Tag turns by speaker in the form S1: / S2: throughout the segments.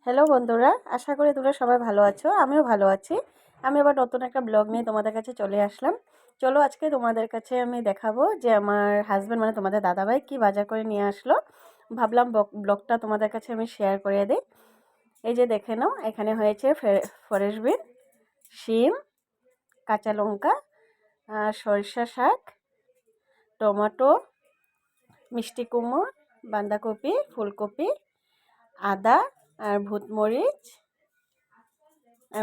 S1: Hello বন্ধুরা, আশা করি তোমরা সবাই ভালো আছো। আমিও ভালো আছি। আমি আবার নতুন একটা ব্লগ নিয়ে তোমাদের কাছে চলে আসলাম। চলো আজকে তোমাদের কাছে আমি দেখাবো যে আমার হাজব্যান্ড মানে তোমাদের দাদাভাই কি বাজার করে নিয়ে আসলো। ভাবলাম ব্লগটা তোমাদের কাছে আমি শেয়ার করে দিই। এই যে দেখে নাও, এখানে হয়েছে ফরেশ বিন, শিম, কাঁচা লঙ্কা, সরিষা শাক, টমেটো, মিষ্টি কুমড়ো, বাঁধাকপি, ফুলকপি, আদা আর ভূতমরিচ।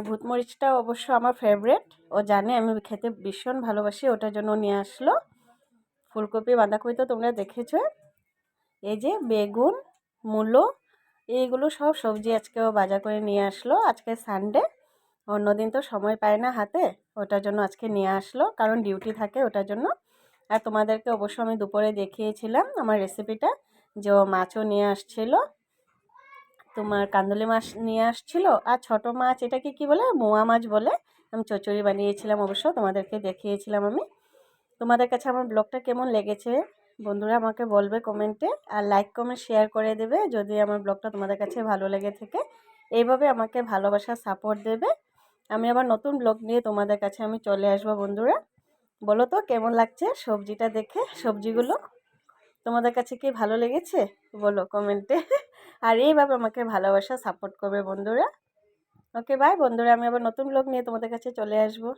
S1: ভূতমরিচটা অবশ্য আমার ফেভারিট, ও জানে আমি খেতে ভীষণ ভালোবাসি, ওটার জন্য নিয়ে আসলো। ফুলকপি বাঁধাকপি তো তোমরা দেখেছো। এই যে বেগুন, মূলো, এইগুলো সব সবজি আজকেও বাজার করে নিয়ে আসলো। আজকে সানডে, অন্যদিন তো সময় পায় না হাতে, ওটার জন্য আজকে নিয়ে আসলো, কারণ ডিউটি থাকে ওটার জন্য। আর তোমাদেরকে অবশ্য আমি দুপুরে দেখিয়েছিলাম আমার রেসিপিটা, যে ও মাছও নিয়ে আসছিলো, তোমার কান্দুলি মাছ নিয়ে আসছিল, আর ছোট মাছ, এটাকে কি বলে, মোয়া মাছ বলে। আমি চচ্চড়ি বানিয়েছিলাম, অবশ্য তোমাদেরকে দেখিয়েছিলাম আমি। তোমাদের কাছে আমার ব্লগটা কেমন লেগেছে বন্ধুরা আমাকে বলবে কমেন্টে, আর লাইক কমেন্ট শেয়ার করে দেবে যদি আমার ব্লগটা তোমাদের কাছে ভালো লেগে থাকে। এইভাবে আমাকে ভালোবাসা সাপোর্ট দেবে। আমি আবার নতুন ব্লগ নিয়ে তোমাদের কাছে আমি চলে আসবো বন্ধুরা। বলো তো কেমন লাগছে সবজিটা দেখে, সবজিগুলো তোমাদের কাছে কি ভালো লেগেছে বলো কমেন্টে। আর এইভাবে আমাকে ভালোবাসা সাপোর্ট করবে বন্ধুরা। ওকে বাই বন্ধুরা, আমি আবার নতুন ব্লগ নিয়ে তোমাদের কাছে চলে আসবো।